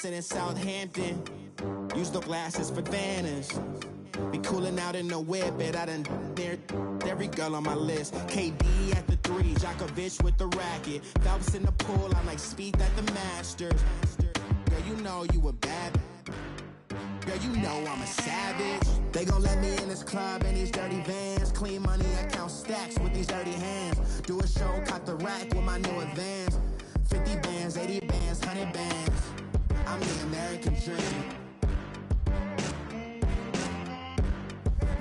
Thompson in Southampton. Use the glasses for advantage. Be cooling out in the whip, but I done there every girl on my list. KD at the 3, Djokovic with the racket. Phelps in the pool, I like speed at the Masters. Girl, you know you a bad. Girl, you know I'm a savage. They gon' let me in this club in these dirty vans. Clean money, I count stacks with these dirty hands. Do a show, caught the rack with my new advance. 50 bands, 80 bands, 100 bands. I'm the American dream.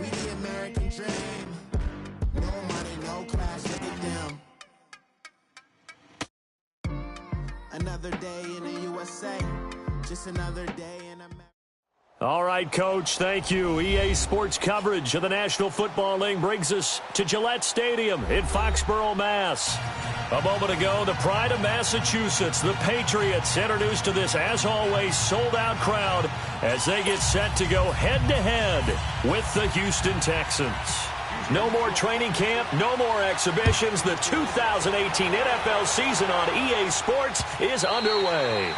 We the American dream. No money, no class, look at them. Another day in the USA. Just another day in America. All right, Coach, thank you. EA Sports coverage of the National Football League brings us to Gillette Stadium in Foxborough, Mass. A moment ago, the pride of Massachusetts, the Patriots, introduced to this, as always, sold-out crowd as they get set to go head-to-head with the Houston Texans. No more training camp, no more exhibitions. The 2018 NFL season on EA Sports is underway.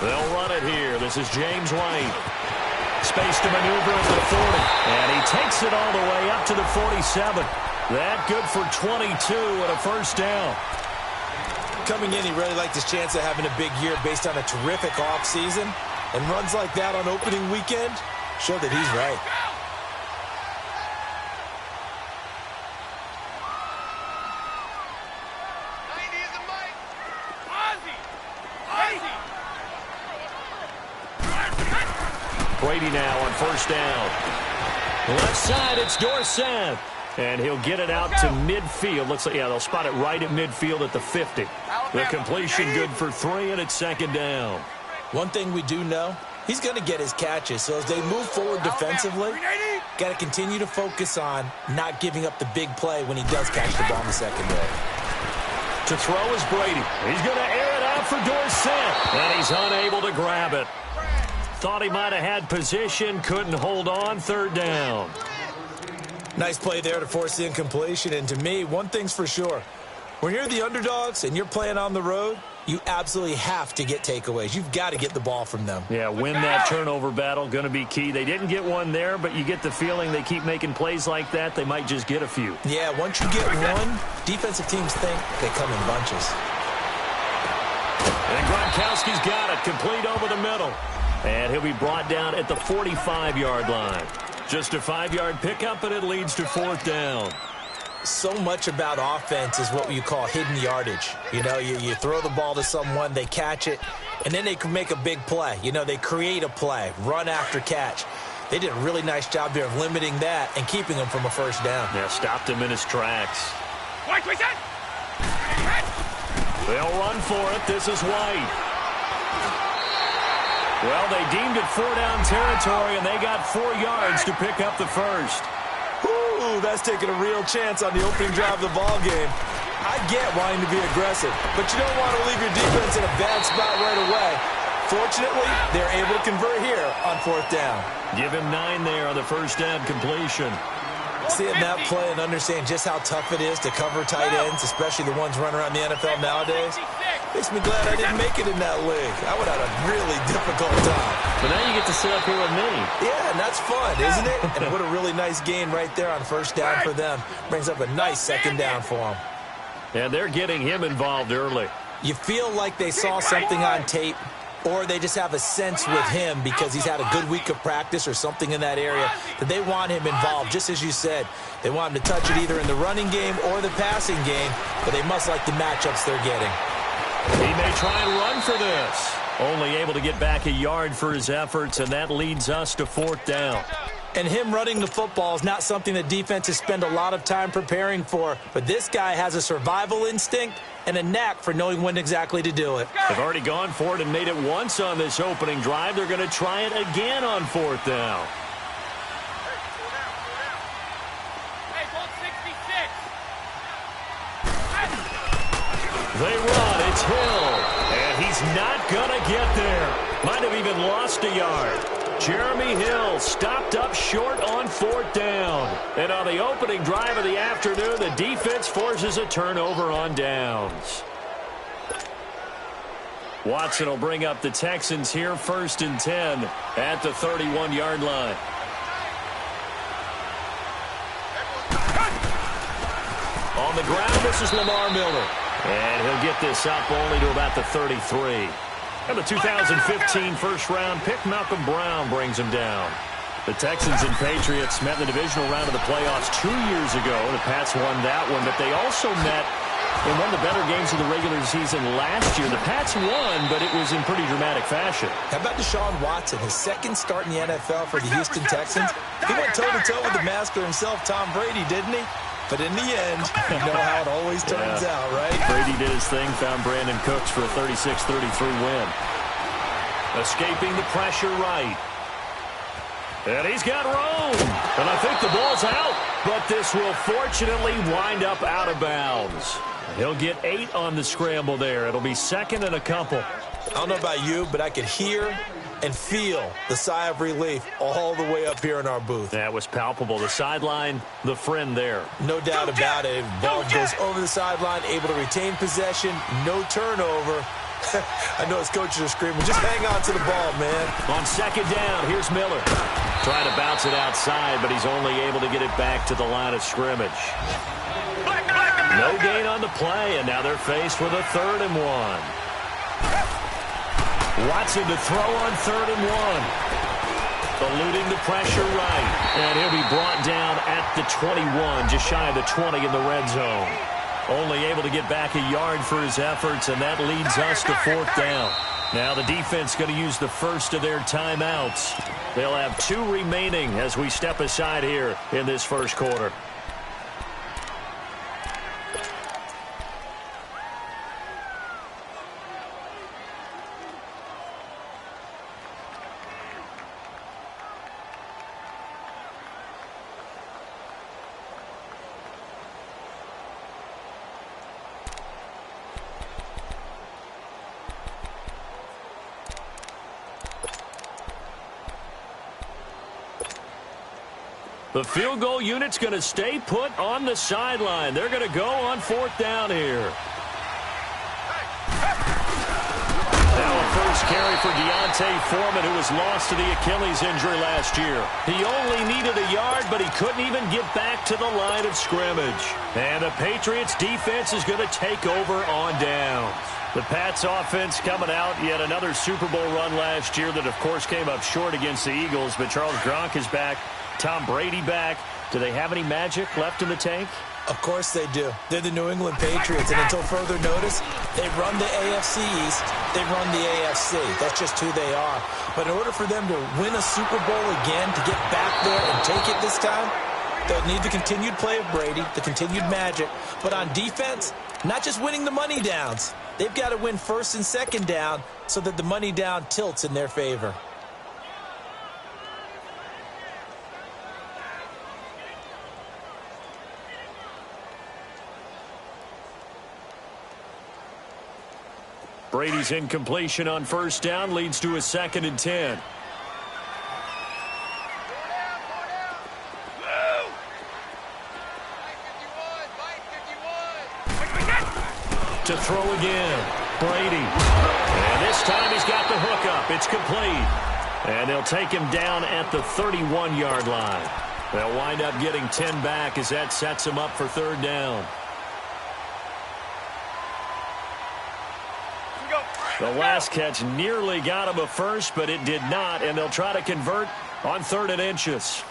They'll run it here. This is James White. Space to maneuver at the 40. And he takes it all the way up to the 47. That good for 22 and a first down. Coming in, he really liked his chance of having a big year based on a terrific offseason. And runs like that on opening weekend show that he's right. Brady now on first down. Left side, it's Dorsett. And he'll get it out to midfield. Looks like, yeah, they'll spot it right at midfield at the 50. The completion good for 3, and it's second down. One thing we do know, he's going to get his catches. So as they move forward defensively, got to continue to focus on not giving up the big play when he does catch the ball in the secondary. To throw is Brady. He's going to air it out for Dorsett. And he's unable to grab it. Thought he might have had position, couldn't hold on, third down. Nice play there to force the incompletion. And to me, one thing's for sure. When you're the underdogs and you're playing on the road, you absolutely have to get takeaways. You've got to get the ball from them. Yeah, win that turnover battle, going to be key. They didn't get one there, but you get the feeling they keep making plays like that, they might just get a few. Yeah, once you get one, defensive teams think they come in bunches. And Gronkowski's got it, complete over the middle. And he'll be brought down at the 45-yard line. Just a 5-yard pickup, and it leads to fourth down. So much about offense is what you call hidden yardage. You know, you throw the ball to someone, they catch it, and then they can make a big play. You know, they create a play, run after catch. They did a really nice job there of limiting that and keeping him from a first down. Yeah, stopped him in his tracks. They'll run for it. This is White. Well, they deemed it 4-down territory, and they got 4 yards to pick up the first. Ooh, that's taking a real chance on the opening drive of the ball game. I get wanting to be aggressive, but you don't want to leave your defense in a bad spot right away. Fortunately, they're able to convert here on fourth down. Give him 9 there on the first down completion. Seeing that play and understand just how tough it is to cover tight ends, especially the ones running around the NFL nowadays, Makes me glad I didn't make it in that league. I would have had a really difficult time. But now you get to sit up here with me. Yeah, and that's fun, isn't it? And what a really nice gain right there on first down for them. Brings up a nice second down for them. And they're getting him involved early. You feel like they saw something on tape, or they just have a sense with him because he's had a good week of practice or something in that area that they want him involved, just as you said. They want him to touch it either in the running game or the passing game, but they must like the matchups they're getting. He may try and run for this. Only able to get back a yard for his efforts, and that leads us to fourth down. And him running the football is not something that defenses spend a lot of time preparing for, but this guy has a survival instinct and a knack for knowing when exactly to do it. They've already gone for it and made it once on this opening drive. They're going to try it again on fourth down. They run. It's Hill. And he's not going to get there. Might have even lost a yard. Jeremy Hill stopped up short on fourth down. And on the opening drive of the afternoon, the defense forces a turnover on downs. Watson will bring up the Texans here, 1st and 10 at the 31-yard line. On the ground, this is Lamar Miller. And he'll get this up only to about the 33. And the 2015 first-round pick, Malcolm Brown, brings him down. The Texans and Patriots met in the divisional round of the playoffs 2 years ago. The Pats won that one, but they also met in one of the better games of the regular season last year. The Pats won, but it was in pretty dramatic fashion. How about Deshaun Watson, his second start in the NFL for the Houston Texans? He went toe-to-toe with the master himself, Tom Brady, didn't he? But in the end, you know how it always turns out, right? Brady did his thing, found Brandon Cooks for a 36-33 win. Escaping the pressure right. And he's got room. And I think the ball's out. But this will fortunately wind up out of bounds. He'll get 8 on the scramble there. It'll be 2nd and a couple. I don't know about you, but I could hear and feel the sigh of relief all the way up here in our booth. That was palpable. The sideline, the friend there. No doubt about it. Ball goes over the sideline, able to retain possession, no turnover. I know his coaches are screaming, just hang on to the ball, man. On 2nd down, here's Miller. Trying to bounce it outside, but he's only able to get it back to the line of scrimmage. No gain on the play, and now they're faced with a 3rd and 1. Watson to throw on 3rd and 1. Eluding the pressure right. And he'll be brought down at the 21, just shy of the 20 in the red zone. Only able to get back a yard for his efforts, and that leads us to 4th down. Now the defense going to use the first of their timeouts. They'll have 2 remaining as we step aside here in this first quarter. The field goal unit's going to stay put on the sideline. They're going to go on 4th down here. Now a first carry for Deontay Foreman, who was lost to the Achilles injury last year. He only needed a yard, but he couldn't even get back to the line of scrimmage. And the Patriots defense is going to take over on downs. The Pats offense coming out, yet another Super Bowl run last year that, of course, came up short against the Eagles. But Charles Gronk is back. Tom Brady back. Do they have any magic left in the tank? Of course they do. They're the New England Patriots, and until further notice, they run the AFC East, they run the AFC. That's just who they are. But in order for them to win a Super Bowl again, to get back there and take it this time, they'll need the continued play of Brady, the continued magic. But on defense, not just winning the money downs. They've got to win 1st and 2nd down so that the money down tilts in their favor. Brady's incompletion on 1st down leads to a 2nd and 10. To throw again. Brady. And this time he's got the hook up. It's complete. And they'll take him down at the 31-yard line. They'll wind up getting 10 back as that sets him up for third down. The last catch nearly got him a first, but it did not, and they'll try to convert on 3rd and inches.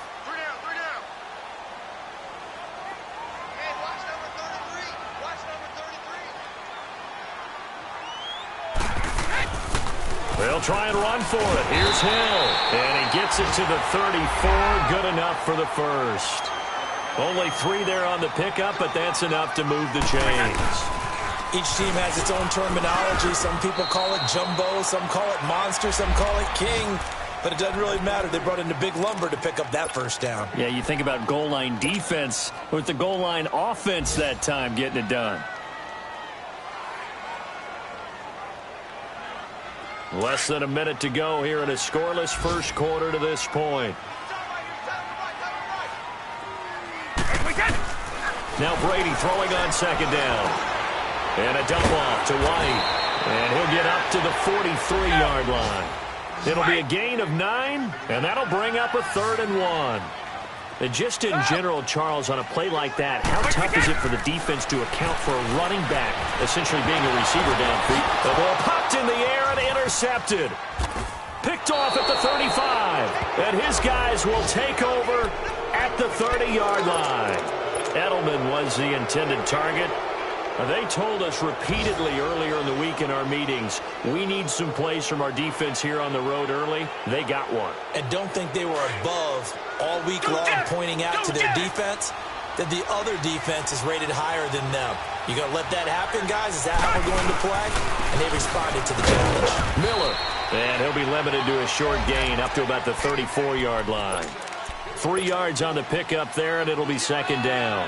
They'll try and run for it. Here's Hill. And he gets it to the 34. Good enough for the first. Only 3 there on the pickup, but that's enough to move the chains. Each team has its own terminology. Some people call it jumbo. Some call it monster. Some call it king. But it doesn't really matter. They brought in the big lumber to pick up that first down. Yeah, you think about goal line defense with the goal line offense that time getting it done. Less than a minute to go here in a scoreless first quarter to this point. Now Brady throwing on 2nd down. And a dump off to White. And he'll get up to the 43-yard line. It'll be a gain of 9, and that'll bring up a 3rd and 1. And just in general, Charles, on a play like that, how tough is it for the defense to account for a running back essentially being a receiver downfield? The ball popped in the air and intercepted. Picked off at the 35. And his guys will take over at the 30-yard line. Edelman was the intended target. They told us repeatedly earlier in the week in our meetings, we need some plays from our defense here on the road early. They got one. And don't think they were above all week long pointing out to their defense that the other defense is rated higher than them. You going to let that happen, guys? Is that how we're going to play? And they responded to the challenge. Miller. And he'll be limited to a short gain up to about the 34-yard line. 3 yards on the pickup there, and it'll be 2nd down.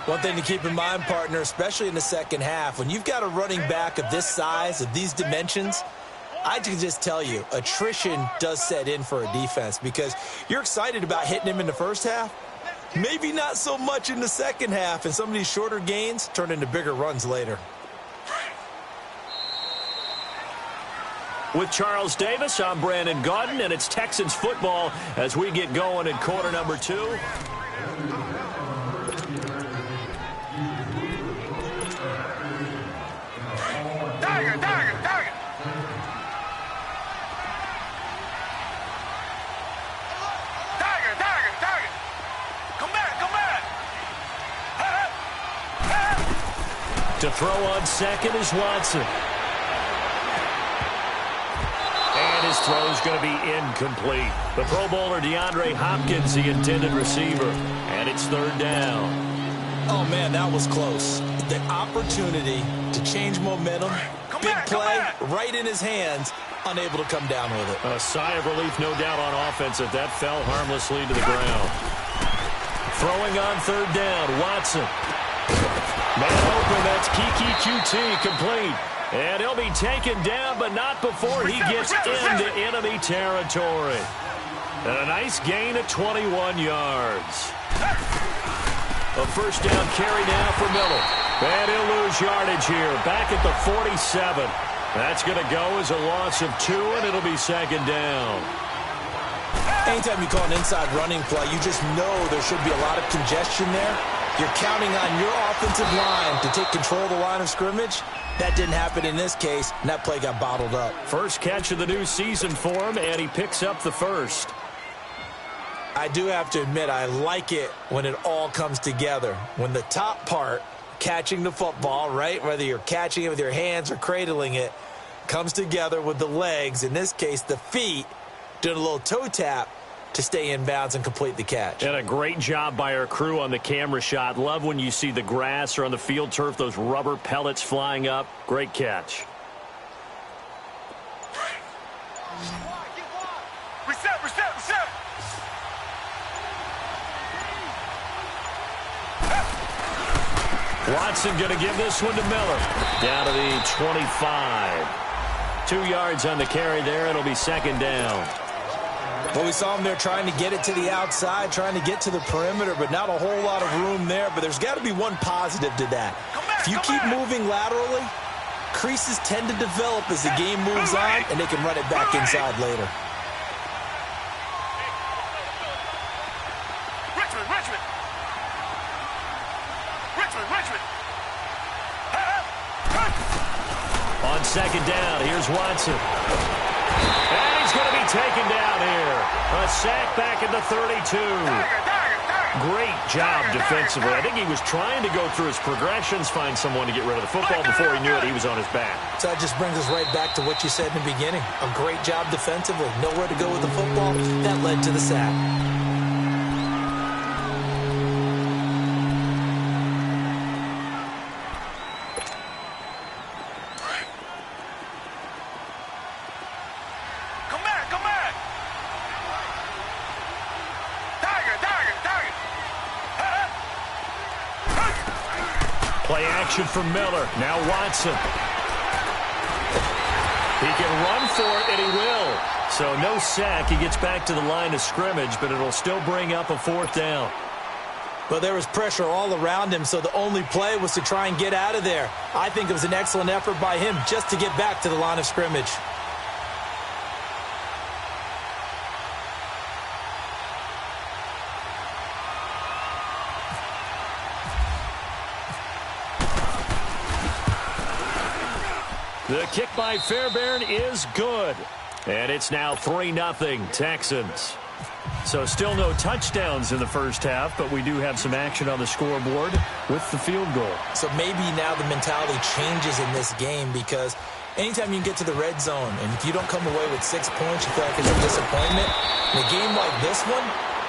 One thing to keep in mind, partner, especially in the second half, when you've got a running back of this size, of these dimensions, I can just tell you, attrition does set in for a defense because you're excited about hitting him in the first half. Maybe not so much in the second half, and some of these shorter gains turn into bigger runs later. With Charles Davis, I'm Brandon Gaudin, and it's Texans football as we get going in quarter number 2. To throw on 2nd is Watson. And his throw is going to be incomplete. The Pro Bowler DeAndre Hopkins, the intended receiver. And it's 3rd down. Oh, man, that was close. The opportunity to change momentum, big play, right in his hands, unable to come down with it. A sigh of relief, no doubt, on offense if that fell harmlessly to the ground. Throwing on 3rd down, Watson. Man open, that's Kiki QT, complete. And he'll be taken down, but not before he gets into enemy territory. And a nice gain of 21 yards. A first down carry now for Miller. And he'll lose yardage here, back at the 47. That's going to go as a loss of 2, and it'll be 2nd down. Anytime you call an inside running play, you just know there should be a lot of congestion there. You're counting on your offensive line to take control of the line of scrimmage. That didn't happen in this case, and that play got bottled up. First catch of the new season for him, and he picks up the first. I do have to admit, I like it when it all comes together. When the top part, catching the football, right, whether you're catching it with your hands or cradling it, comes together with the legs, in this case the feet, doing a little toe tap to stay in bounds and complete the catch. And a great job by our crew on the camera shot. Love when you see the grass or on the field turf, those rubber pellets flying up. Great catch. Reset. Watson going to give this one to Miller. Down to the 25. 2 yards on the carry there. It'll be 2nd down. Well, we saw him there trying to get it to the outside, trying to get to the perimeter, but not a whole lot of room there. But there's got to be one positive to that. If you keep moving laterally, Creases tend to develop as the game moves on, and they can run it back inside later. On second down, here's Watson. And he's going to be taken down here. A sack back at the 32. Great job defensively. I think he was trying to go through his progressions, find someone to get rid of the football. Before he knew it, he was on his back. So that just brings us right back to what you said in the beginning. A great job defensively. Nowhere to go with the football. That led to the sack. Play action from Miller. Now Watson. He can run for it, and he will. So no sack. He gets back to the line of scrimmage, but it'll still bring up a 4th down. Well, there was pressure all around him, so the only play was to try and get out of there. I think it was an excellent effort by him just to get back to the line of scrimmage. The kick by Fairbairn is good. And it's now 3-0 Texans. So still no touchdowns in the first half, but we do have some action on the scoreboard with the field goal. So maybe now the mentality changes in this game, because anytime you get to the red zone and if you don't come away with 6 points, you feel like it's a disappointment. In a game like this one,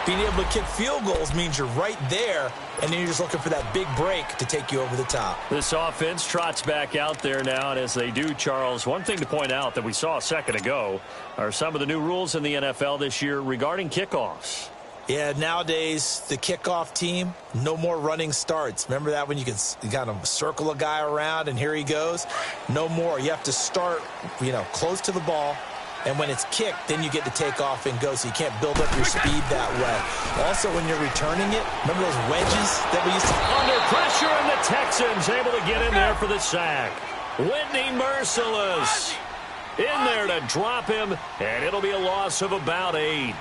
being able to kick field goals means you're right there, and then you're just looking for that big break to take you over the top. This offense trots back out there now, and as they do, Charles, one thing to point out that we saw a second ago are some of the new rules in the NFL this year regarding kickoffs. Yeah, nowadays, the kickoff team, no more running starts. Remember that when you kind of circle a guy around and here he goes? No more. You have to start, close to the ball. And when it's kicked, then you get to take off and go, so you can't build up your speed that way. Also, when you're returning it, remember those wedges that we used to... Under pressure, and the Texans able to get in there for the sack. Whitney Merciless in there to drop him, and it'll be a loss of about 8.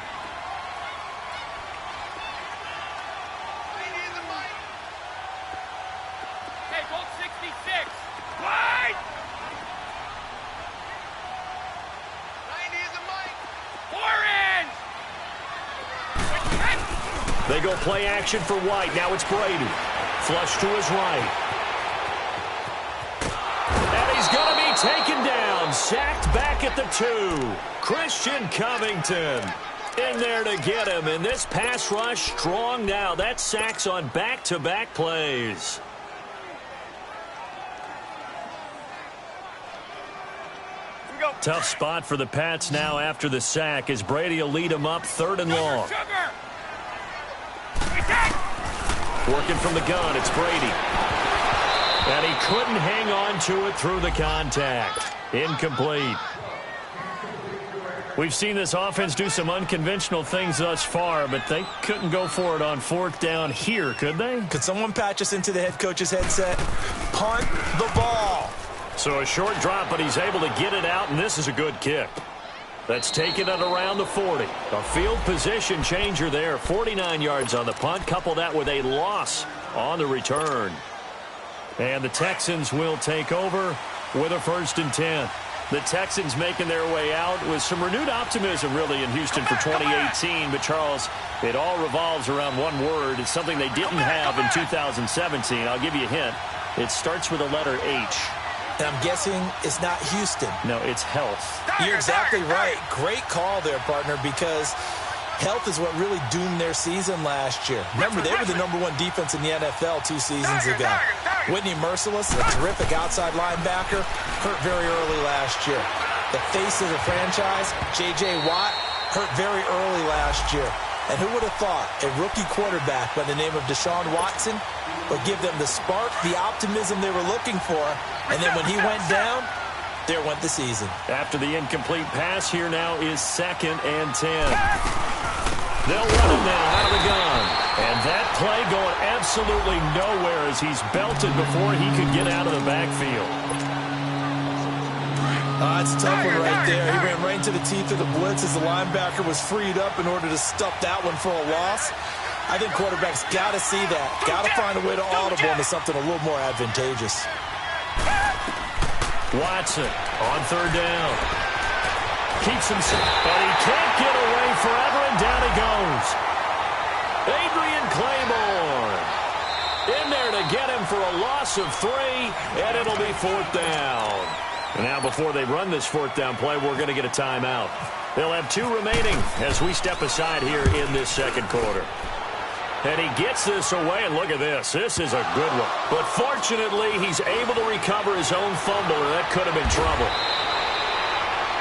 They go play action for White. Now it's Brady. Flush to his right. And he's going to be taken down. Sacked back at the 2. Christian Covington in there to get him. And this pass rush strong now. That sacks on back-to-back plays. Tough spot for the Pats now after the sack as Brady will lead them up 3rd and long. Working from the gun, it's Brady. And he couldn't hang on to it through the contact. Incomplete. We've seen this offense do some unconventional things thus far, but they couldn't go for it on 4th down here, could they? Could someone patch us into the head coach's headset? Punt the ball. So a short drop, but he's able to get it out, and this is a good kick. That's taken it around the 40. A field position changer there. 49 yards on the punt. Couple that with a loss on the return. And the Texans will take over with a 1st and 10. The Texans making their way out with some renewed optimism, really, in Houston for 2018. But, Charles, it all revolves around one word. It's something they didn't have in 2017. I'll give you a hint. It starts with the letter H. And I'm guessing it's not Houston. No, it's health. You're exactly right. Great call there, partner, because health is what really doomed their season last year. Remember, they were the #1 defense in the NFL 2 seasons ago. Whitney Merciless, a terrific outside linebacker, hurt very early last year. The face of the franchise, J.J. Watt, hurt very early last year. And who would have thought a rookie quarterback by the name of Deshaun Watson would give them the spark, the optimism they were looking for, and then when he went down, there went the season. After the incomplete pass, here now is 2nd and 10. They'll run him now out of the gun. And that play going absolutely nowhere as he's belted before he could get out of the backfield. It's a tough one right there. He ran right into the teeth of the blitz as the linebacker was freed up in order to stuff that one for a loss. I think quarterbacks got to see that. Got to find a way to audible into something a little more advantageous. Watson on third down. Keeps him, but he can't get away forever, and down he goes. Adrian Claiborne in there to get him for a loss of 3, and it'll be 4th down. And now before they run this 4th down play, we're going to get a timeout. They'll have 2 remaining as we step aside here in this second quarter. And he gets this away, and look at this. This is a good one. But fortunately, he's able to recover his own fumble, and that could have been trouble.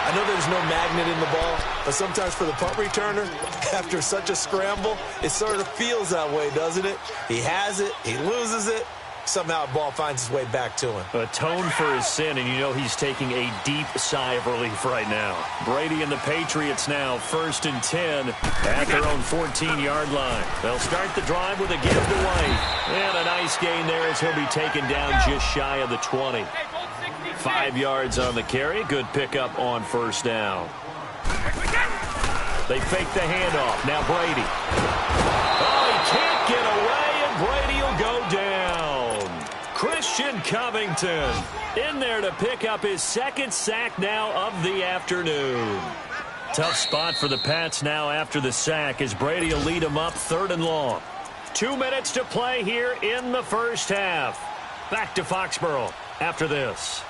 I know there's no magnet in the ball, but sometimes for the punt returner, after such a scramble, it sort of feels that way, doesn't it? He has it, he loses it, somehow the ball finds its way back to him. Atone for his sin, and you know he's taking a deep sigh of relief right now. Brady and the Patriots now 1st and 10 at their own 14-yard line. They'll start the drive with a give to White. And a nice gain there as he'll be taken down just shy of the 20. 5 yards on the carry. Good pickup on 1st down. They fake the handoff. Now Brady. Oh, he can't get away, and Brady will go down. Christian Covington in there to pick up his 2nd sack now of the afternoon. Tough spot for the Pats now after the sack as Brady will lead them up 3rd and long. 2 minutes to play here in the first half. Back to Foxborough after this.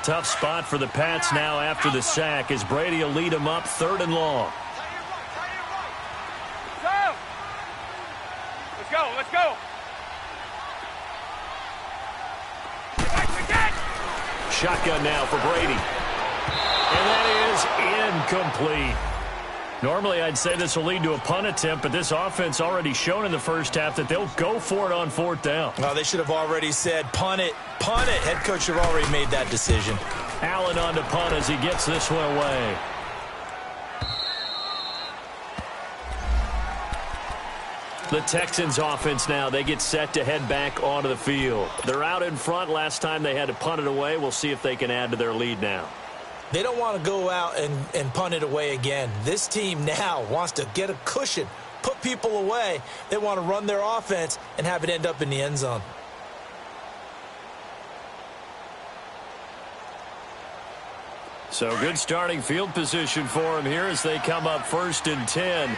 Tough spot for the Pats now after the sack as Brady will lead them up 3rd and long. Let's go, let's go. Shotgun now for Brady. And that is incomplete. Normally, I'd say this will lead to a punt attempt, but this offense already shown in the first half that they'll go for it on 4th down. Well, they should have already said, punt it, punt it. Head coach should have already made that decision. Allen on to punt as he gets this one away. The Texans offense now, they get set to head back onto the field. They're out in front. Last time they had to punt it away. We'll see if they can add to their lead now. They don't want to go out and punt it away again. This team now wants to get a cushion, put people away. They want to run their offense and have it end up in the end zone. So good starting field position for them here as they come up 1st and 10.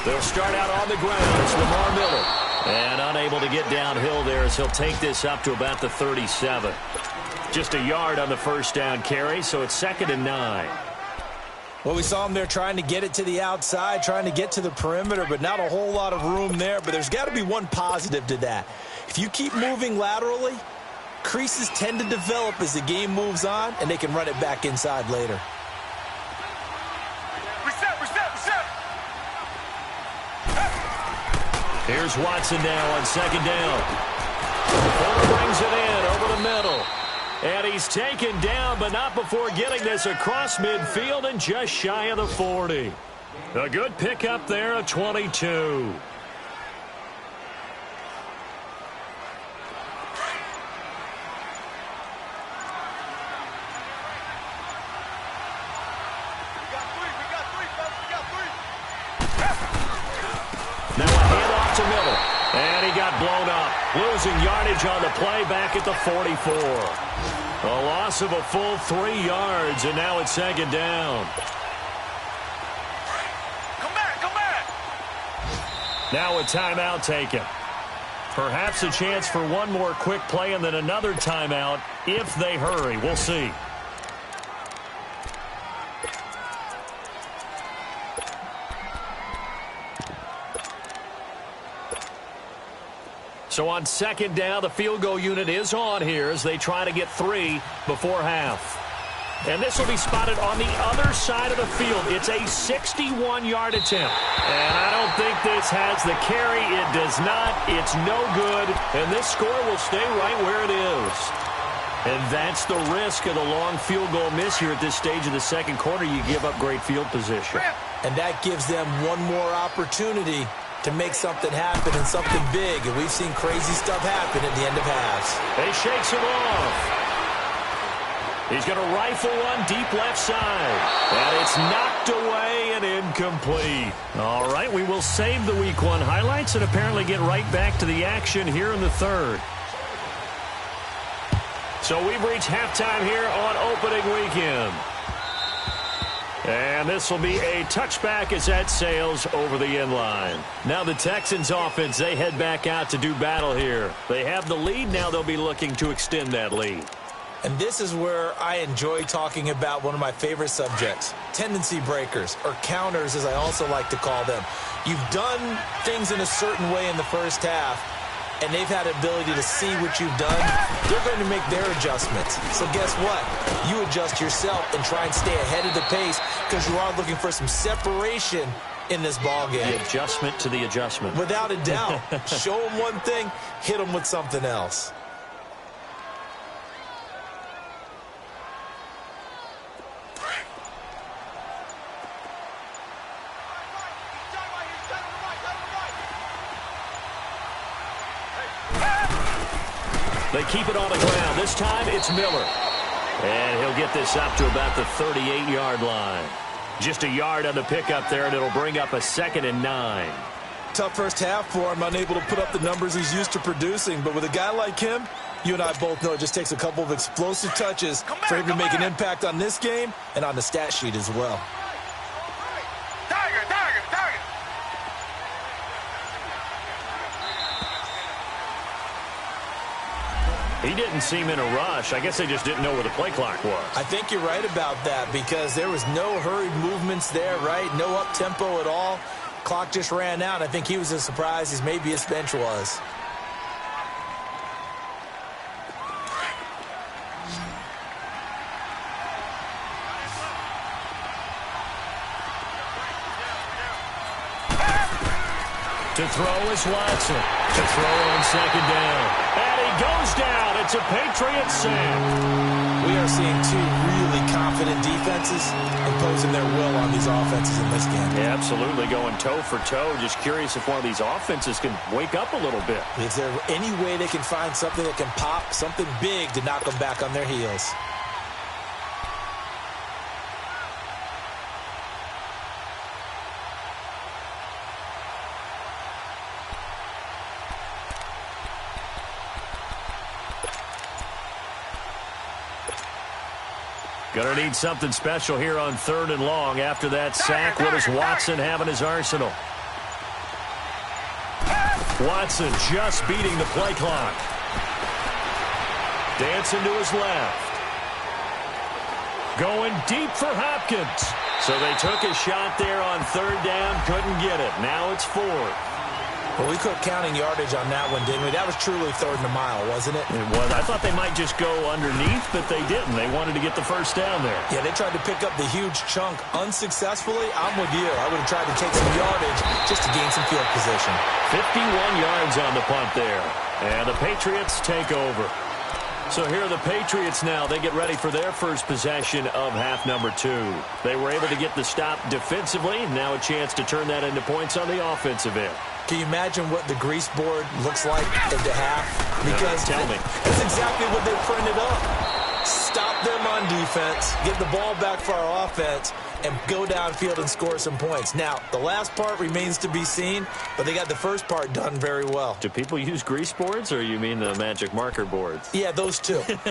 They'll start out on the ground. It's Lamar Miller. And unable to get downhill there as he'll take this up to about the 37. Just a yard on the 1st down carry, so it's 2nd and 9. Well, we saw him there trying to get it to the outside, trying to get to the perimeter, but not a whole lot of room there. But there's got to be one positive to that. If you keep moving laterally, creases tend to develop as the game moves on, and they can run it back inside later. Here's Watson now on 2nd down. Fuller brings it in over the middle. And he's taken down, but not before getting this across midfield and just shy of the 40. A good pickup there, a 22. And he got blown up, losing yardage on the play back at the 44. A loss of a full 3 yards, and now it's 2nd down. Come back. Now a timeout taken. Perhaps a chance for one more quick play and then another timeout if they hurry. We'll see. So on 2nd down, the field goal unit is on here as they try to get 3 before half. And this will be spotted on the other side of the field. It's a 61-yard attempt. And I don't think this has the carry. It does not. It's no good. And this score will stay right where it is. And that's the risk of the long field goal miss here at this stage of the second quarter. You give up great field position. And that gives them one more opportunity to make something happen and something big. And we've seen crazy stuff happen at the end of halves. He shakes him off. He's going to rifle one deep left side. And it's knocked away and incomplete. All right, we will save the Week 1 highlights and apparently get right back to the action here in the third. So we've reached halftime here on opening weekend. And this will be a touchback as that sails over the end line. Now the Texans offense, they head back out to do battle here. They have the lead. Now they'll be looking to extend that lead. And this is where I enjoy talking about one of my favorite subjects, tendency breakers, or counters as I also like to call them. You've done things in a certain way in the first half, and they've had the ability to see what you've done. They're going to make their adjustments. So guess what? You adjust yourself and try and stay ahead of the pace because you are looking for some separation in this ballgame. The adjustment to the adjustment. Without a doubt. Show them one thing, hit them with something else. They keep it on the ground. This time it's Miller. And he'll get this up to about the 38-yard line. Just a yard on the pickup there, and it'll bring up a 2nd and 9. Tough first half for him, unable to put up the numbers he's used to producing. But with a guy like him, you and I both know it just takes a couple of explosive touches for him to make an impact on this game and on the stat sheet as well. He didn't seem in a rush. I guess they just didn't know where the play clock was. I think you're right about that because there was no hurried movements there, right? No up-tempo at all. Clock just ran out. I think he was as surprised as maybe his bench was. To throw is Watson. To throw on 2nd down. And he goes down. It's a Patriots sack. We are seeing two really confident defenses imposing their will on these offenses in this game. Yeah, absolutely, going toe for toe. Just curious if one of these offenses can wake up a little bit. Is there any way they can find something that can pop, something big to knock them back on their heels? Gonna need something special here on 3rd and long. After that sack, what does Watson have in his arsenal? Watson just beating the play clock. Dancing to his left. Going deep for Hopkins. So they took a shot there on 3rd down, couldn't get it. Now it's 4th. Well, we quit counting yardage on that one, didn't we? That was truly 3rd and a mile, wasn't it? It was. I thought they might just go underneath, but they didn't. They wanted to get the first down there. Yeah, they tried to pick up the huge chunk unsuccessfully. I'm with you. I would have tried to take some yardage just to gain some field position. 51 yards on the punt there. And the Patriots take over. So here are the Patriots now. They get ready for their first possession of half number 2. They were able to get the stop defensively. Now a chance to turn that into points on the offensive end. Can you imagine what the grease board looks like at the half? Because tell me. That's exactly what they printed up. Stop them on defense, get the ball back for our offense, and go downfield and score some points. Now, the last part remains to be seen, but they got the first part done very well. Do people use grease boards, or you mean the magic marker boards? Yeah, those two. 29,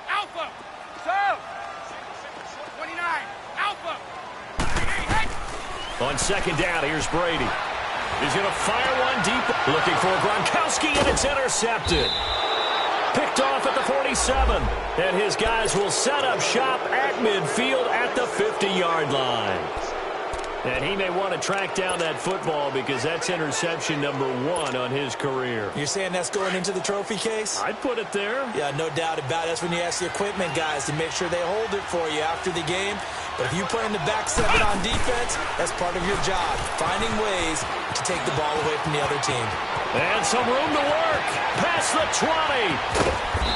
Alpha. So. 29, Alpha. On 2nd down, here's Brady. He's going to fire one deep. Looking for Gronkowski, and it's intercepted. Picked off at the 47. And his guys will set up shop at midfield at the 50-yard line. And he may want to track down that football because that's interception number 1 on his career. You're saying that's going into the trophy case? I'd put it there. Yeah, no doubt about it. That's when you ask the equipment guys to make sure they hold it for you after the game. But if you play in the back 7 on defense, that's part of your job, finding ways to take the ball away from the other team. And some room to work. Past the 20.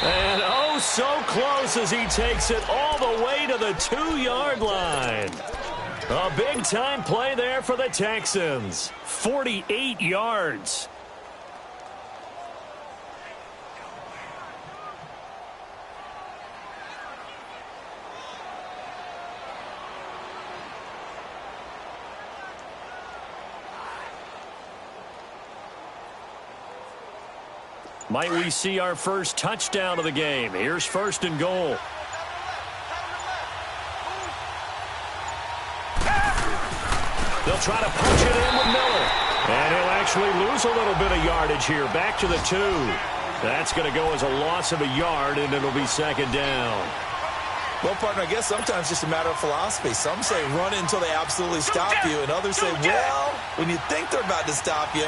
And oh, so close as he takes it all the way to the 2-yard line. A big-time play there for the Texans. 48 yards. Might we see our first touchdown of the game? Here's 1st and goal. They'll try to punch it in with Miller. And he'll actually lose a little bit of yardage here. Back to the 2. That's going to go as a loss of a yard, and it'll be 2nd down. Well, partner, I guess sometimes it's just a matter of philosophy. Some say run until they absolutely stop you, and others say, well, when you think they're about to stop you,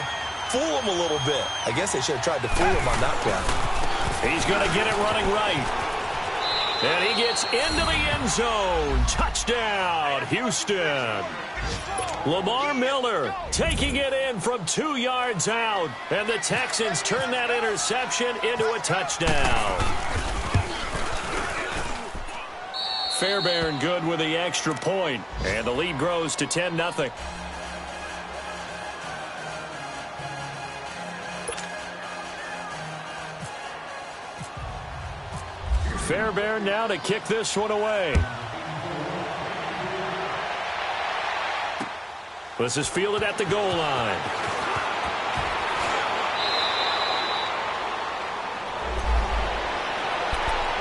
fool them a little bit. I guess they should have tried to fool him on that play. He's going to get it running right. And he gets into the end zone. Touchdown, Houston. Lamar Miller taking it in from 2 yards out. And the Texans turn that interception into a touchdown. Fairbairn good with the extra point. And the lead grows to 10-0. Fairbairn now to kick this one away. This is fielded at the goal line.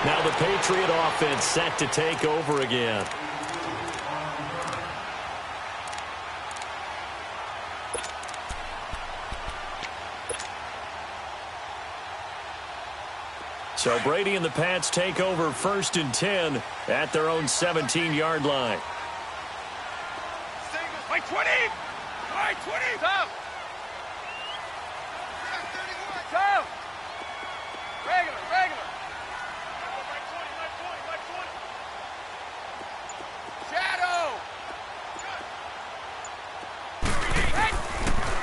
Now the Patriot offense set to take over again. So Brady and the Pats take over 1st and 10 at their own 17-yard line. Right 20! Right 20! Tough! Tough! Regular, regular! Right 20, right 20, right 20! Shadow!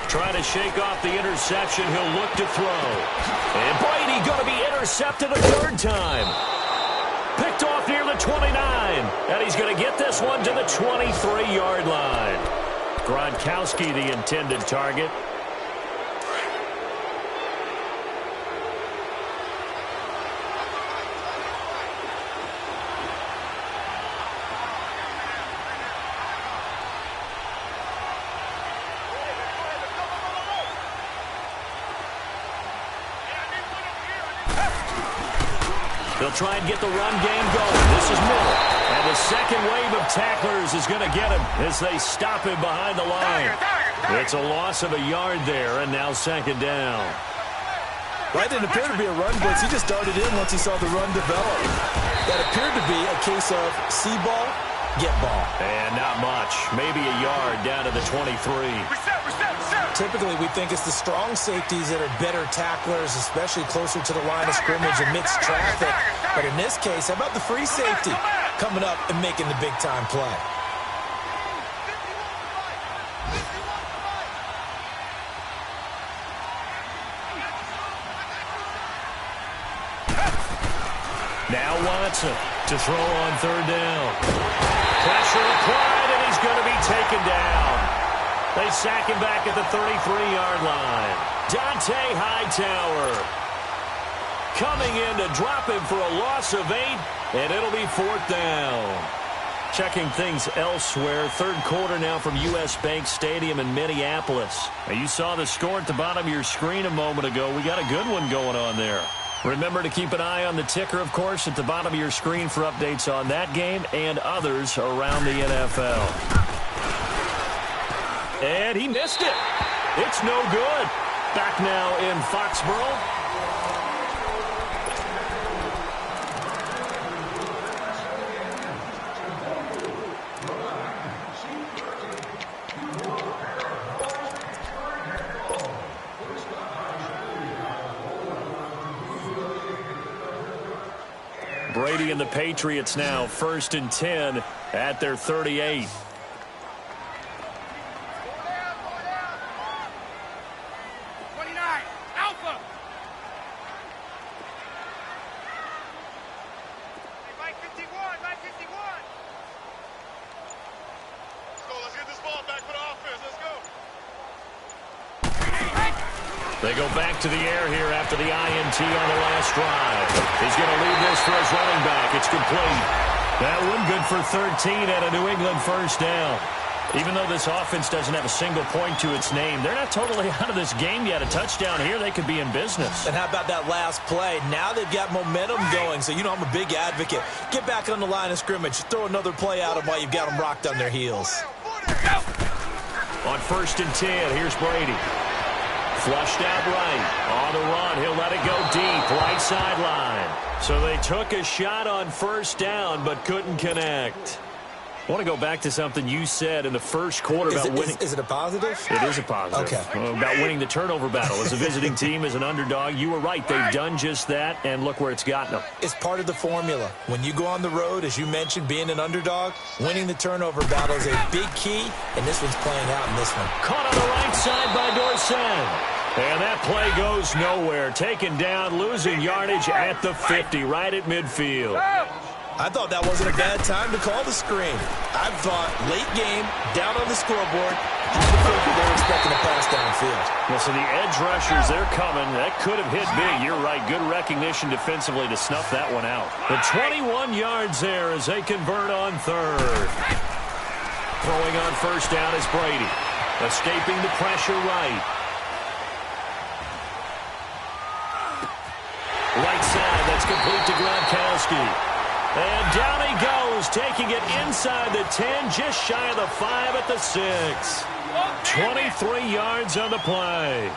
Trying to shake off the interception. He'll look to throw. And Brady going to be intercepted a 3rd time. Picked off near the 29. And he's going to get this one to the 23-yard line. Gronkowski the intended target. They'll try and get the run game going. This is Miller. And the second wave of tacklers is going to get him as they stop him behind the line. It's a loss of a yard there, and now 2nd down. Well, it didn't appear to be a run blitz. He just darted in once he saw the run develop. That appeared to be a case of see ball, get ball. And not much. Maybe a yard down to the 23. Typically, we think it's the strong safeties that are better tacklers, especially closer to the line of scrimmage amidst traffic. But in this case, how about the free safety coming up and making the big-time play? Now Watson to throw on 3rd down. Pressure applied, and he's going to be taken down. They sack him back at the 33-yard line. Dante Hightower coming in to drop him for a loss of 8, and it'll be 4th down. Checking things elsewhere. 3rd quarter now from U.S. Bank Stadium in Minneapolis. Now, you saw the score at the bottom of your screen a moment ago. We got a good one going on there. Remember to keep an eye on the ticker, of course, at the bottom of your screen for updates on that game and others around the NFL. And he missed it. It's no good. Back now in Foxborough. Brady and the Patriots now 1st and 10 at their 38. They go back to the air here after the INT on the last drive. He's going to leave this for his running back. It's complete. That one good for 13 and a New England first down. Even though this offense doesn't have a single point to its name, they're not totally out of this game yet. A touchdown here, they could be in business. And how about that last play? Now they've got momentum going, so you know I'm a big advocate. Get back on the line of scrimmage. Throw another play at them while you've got them rocked on their heels. On 1st and 10, here's Brady. Flushed out right. On the run, he'll let it go deep. Right sideline. So they took a shot on 1st down, but couldn't connect. I want to go back to something you said in the first quarter about winning. Is it a positive? It is a positive. Okay. About winning the turnover battle. As a visiting team, as an underdog, you were right. They've done just that, and look where it's gotten them. It's part of the formula. When you go on the road, as you mentioned, being an underdog, winning the turnover battle is a big key, and this one's playing out in this one. Caught on the right side by Dorsett. And that play goes nowhere. Taken down, losing yardage at the 50, right at midfield. I thought that wasn't a bad time to call the screen. I thought late game, down on the scoreboard, they're expecting a pass downfield. Well, so the edge rushers, they're coming. That could have hit big. You're right. Good recognition defensively to snuff that one out. The 21 yards there as they convert on 3rd. Throwing on 1st down is Brady. Escaping the pressure right. Right side, that's complete to Gronkowski. And down he goes, taking it inside the 10, just shy of the 5 at the 6. 23 yards on the play.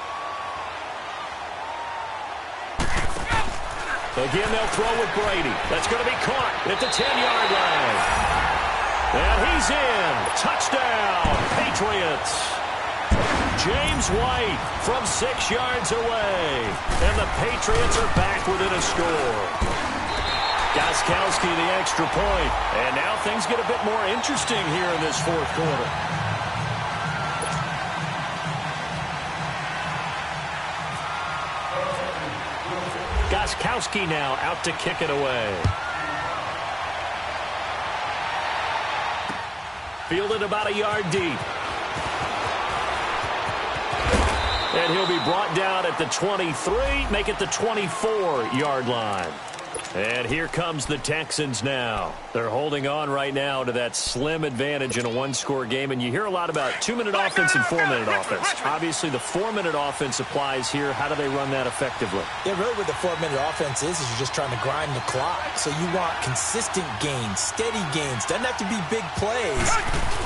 Again, they'll throw with Brady. That's going to be caught at the 10-yard line. And he's in. Touchdown, Patriots. James White from 6 yards away. And the Patriots are back within a score. Gostkowski the extra point. And now things get a bit more interesting here in this 4th quarter. Gostkowski now out to kick it away. Fielded about a yard deep. And he'll be brought down at the 23, make it the 24-yard line. And here comes the Texans now. They're holding on right now to that slim advantage in a one-score game. And you hear a lot about 2-minute offense and 4-minute offense. Obviously, the 4-minute offense applies here. How do they run that effectively? Yeah, really what the 4-minute offense is you're just trying to grind the clock. So you want consistent gains, steady gains. Doesn't have to be big plays,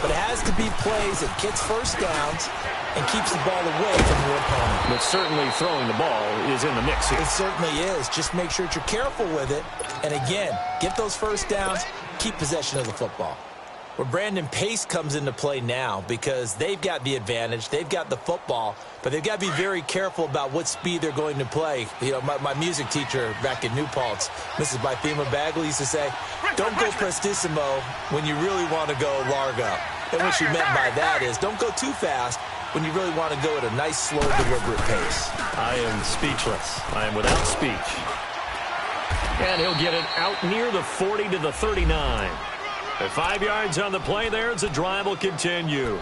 but it has to be plays that gets first downs and keeps the ball away from your opponent. But certainly throwing the ball is in the mix here. It certainly is. Just make sure that you're careful with it. And again, get those first downs, keep possession of the football. Where Brandon Pace comes into play now because they've got the advantage, they've got the football, but they've got to be very careful about what speed they're going to play. You know, my music teacher back in New Paltz, Mrs. Bythema Bagley, used to say, don't go prestissimo when you really want to go largo. And what she meant by that is don't go too fast when you really want to go at a nice, slow, deliberate pace. I am speechless. I am without speech. And he'll get it out near the 40 to the 39. At 5 yards on the play there, the drive will continue.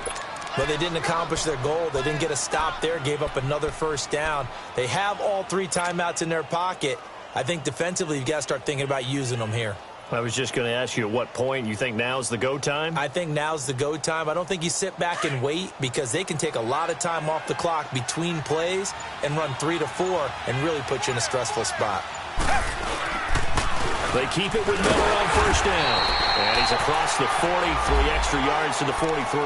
But they didn't accomplish their goal. They didn't get a stop there, gave up another first down. They have all 3 timeouts in their pocket. I think defensively, you've got to start thinking about using them here. I was just going to ask you at what point you think now's the go time? I think now's the go time. I don't think you sit back and wait because they can take a lot of time off the clock between plays and run 3 to 4 and really put you in a stressful spot. They keep it with Miller on first down. And he's across the 40, 3 extra yards to the 43.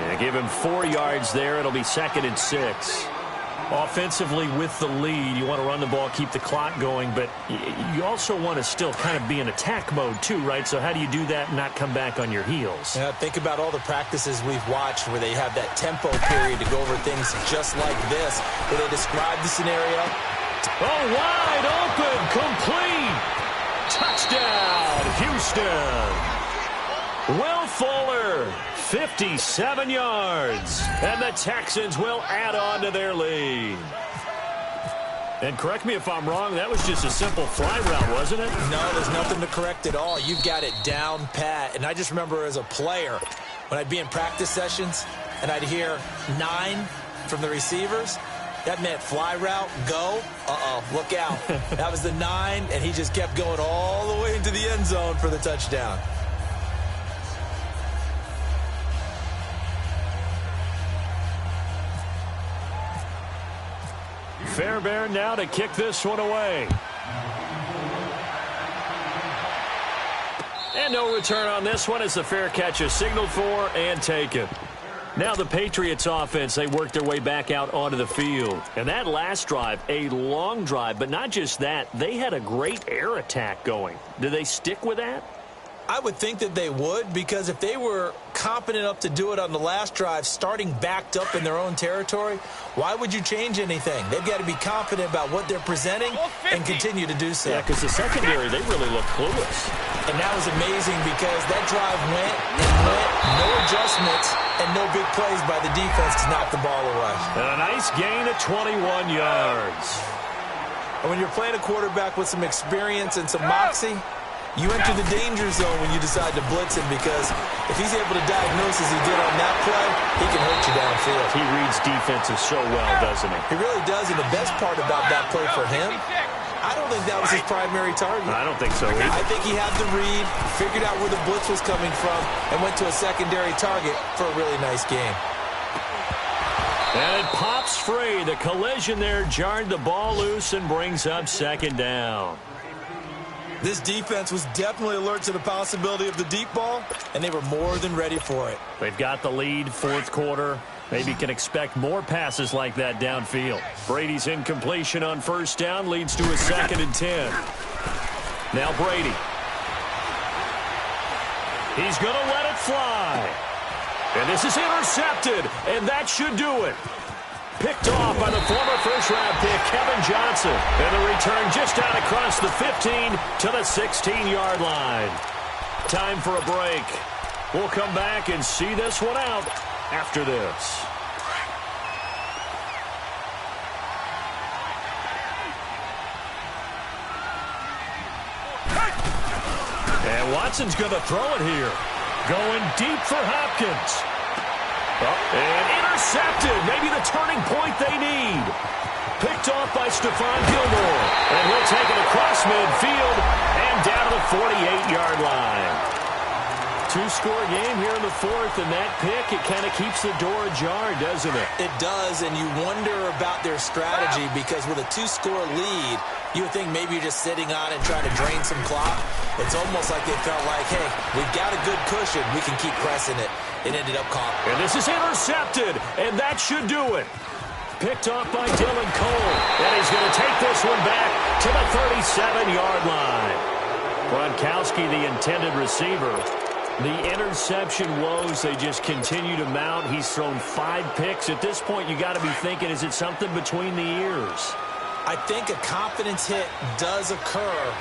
And give him 4 yards there. It'll be 2nd and 6. Offensively with the lead, you want to run the ball, keep the clock going, but you also want to still kind of be in attack mode too, right? So how do you do that and not come back on your heels? Yeah, think about all the practices we've watched where they have that tempo period to go over things just like this, where they describe the scenario. Oh, wide open, complete. Touchdown, Houston. Will Fuller, 57 yards. And the Texans will add on to their lead. And correct me if I'm wrong, that was just a simple fly route, wasn't it? No, there's nothing to correct at all. You've got it down pat. And I just remember as a player, when I'd be in practice sessions and I'd hear 9 from the receivers, that meant fly route, go, look out. That was the 9, and he just kept going all the way into the end zone for the touchdown. Fairbairn now to kick this one away. And no return on this one as the fair catch is signaled for and taken. Now the Patriots offense, they worked their way back out onto the field. And that last drive, a long drive, but not just that, they had a great air attack going. Do they stick with that? I would think that they would, because if they were competent enough to do it on the last drive, starting backed up in their own territory, why would you change anything? They've got to be confident about what they're presenting and continue to do so. Yeah, because the secondary, they really look clueless. And that was amazing because that drive went and went, no adjustments, and no big plays by the defense to knock the ball away. And a nice gain of 21 yards. And when you're playing a quarterback with some experience and some moxie, you enter the danger zone when you decide to blitz him, because if he's able to diagnose as he did on that play, he can hurt you downfield. He reads defenses so well, doesn't he? He really does, and the best part about that play for him, I don't think that was his primary target. I don't think so either. I think he had the read, figured out where the blitz was coming from, and went to a secondary target for a really nice game. And it pops free. The collision there jarred the ball loose and brings up second down. This defense was definitely alert to the possibility of the deep ball, and they were more than ready for it. They've got the lead, fourth quarter. Maybe can expect more passes like that downfield. Brady's incompletion on first down leads to a 2nd and 10. Now Brady. He's going to let it fly. And this is intercepted, and that should do it. Picked off by the former first-round pick, Kevin Johnson. And the return just out across the 15 to the 16-yard line. Time for a break. We'll come back and see this one out after this. And Watson's going to throw it here. Going deep for Hopkins. And intercepted. Maybe the turning point they need. Picked off by Stephon Gilmore. And he'll take it across midfield and down to the 48-yard line. Two-score game here in the fourth, and that pick, it kind of keeps the door ajar, doesn't it? It does, and you wonder about their strategy, because with a two-score lead, you would think maybe you're just sitting on it trying to drain some clock. It's almost like they felt like, hey, we've got a good cushion. We can keep pressing it. It ended up caught. And this is intercepted, and that should do it. Picked off by Dylan Cole, and he's going to take this one back to the 37-yard line. Gronkowski, the intended receiver. The interception woes, they just continue to mount. He's thrown 5 picks. At this point, you got to be thinking, is it something between the ears? I think a confidence hit does occur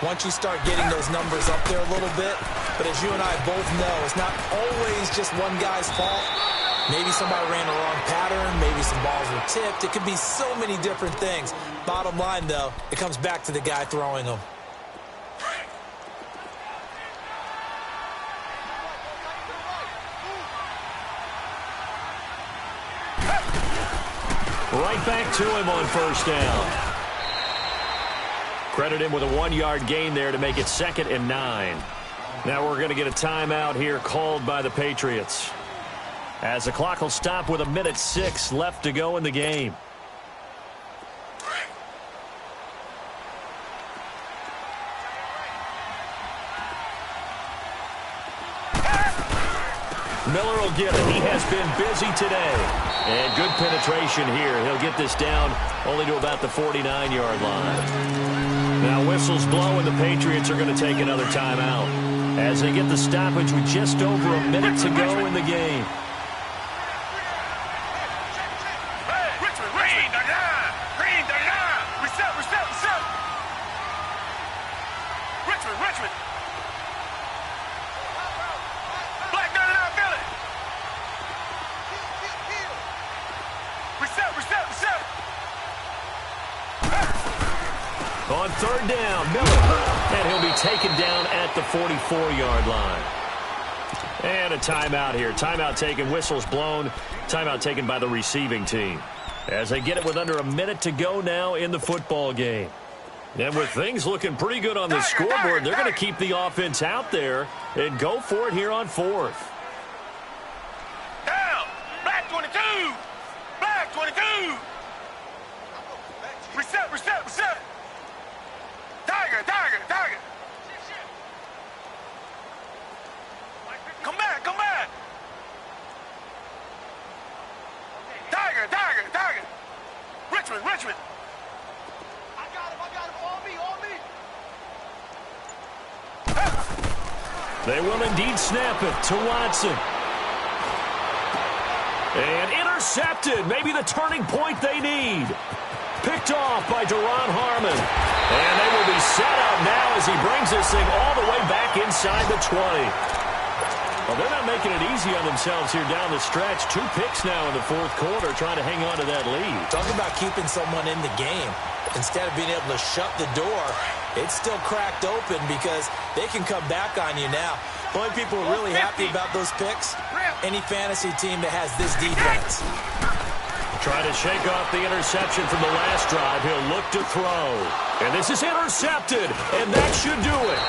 once you start getting those numbers up there a little bit. But as you and I both know, it's not always just one guy's fault. Maybe somebody ran a wrong pattern. Maybe some balls were tipped. It could be so many different things. Bottom line, though, it comes back to the guy throwing them. Right back to him on first down. Credit him with a 1-yard gain there to make it 2nd and 9. Now we're going to get a timeout here called by the Patriots, as the clock will stop with 1:06 left to go in the game. Miller will get it. He has been busy today. And good penetration here. He'll get this down only to about the 49-yard line. Now whistles blow, and the Patriots are going to take another timeout as they get the stoppage with just over a minute to go in the game. On third down, Miller. And he'll be taken down at the 44-yard line. And a timeout here. Timeout taken, whistles blown. Timeout taken by the receiving team. As they get it with under a minute to go now in the football game. And with things looking pretty good on the scoreboard, they're going to keep the offense out there and go for it here on fourth. Down. Black 22. Black 22. Reset, reset, reset. Tiger, tiger, tiger. Come back, come back. Tiger, tiger, tiger. Richmond, Richmond. I got him, on me, on me. They will indeed snap it to Watson. And intercepted. Maybe the turning point they need. Picked off by Deron Harmon. And they will be set up now as he brings this thing all the way back inside the 20. Well, they're not making it easy on themselves here down the stretch. 2 picks now in the fourth quarter trying to hang on to that lead. Talk about keeping someone in the game. Instead of being able to shut the door, it's still cracked open because they can come back on you now. The only people who are really happy about those picks, any fantasy team that has this defense. Trying to shake off the interception from the last drive. He'll look to throw. And this is intercepted, and that should do it.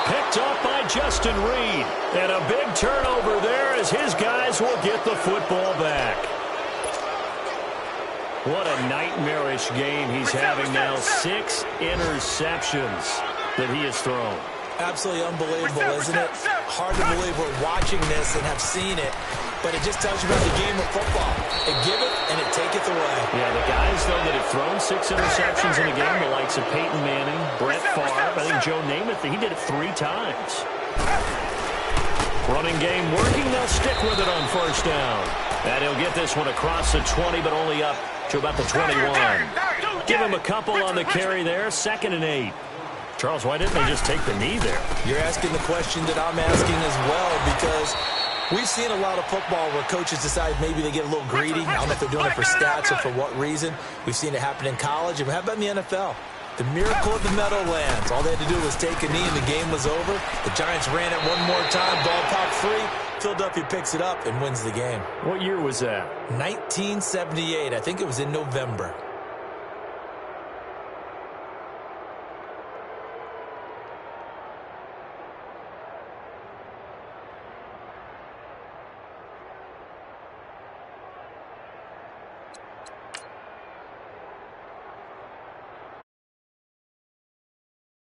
Picked up by Justin Reed. And a big turnover there as his guys will get the football back. What a nightmarish game he's having now. 6 interceptions that he has thrown. Absolutely unbelievable, isn't it? Hard to believe we're watching this and have seen it, but it just tells you about the game of football. It giveth and it taketh away. Yeah, the guys, though, that have thrown 6 interceptions in a game, the likes of Peyton Manning, Brett Favre, I think Joe Namath, he did it 3 times. Running game working, they'll stick with it on first down. And he'll get this one across the 20, but only up to about the 21. Give him a couple on the carry there, 2nd and 8. Charles, why didn't they just take the knee there? You're asking the question that I'm asking as well, because we've seen a lot of football where coaches decide maybe they get a little greedy. I don't know if they're doing it for stats or for what reason. We've seen it happen in college, and how about in the NFL? The miracle of the Meadowlands. All they had to do was take a knee, and the game was over. The Giants ran it one more time. Ball popped free. Philadelphia picks it up and wins the game. What year was that? 1978. I think it was in November.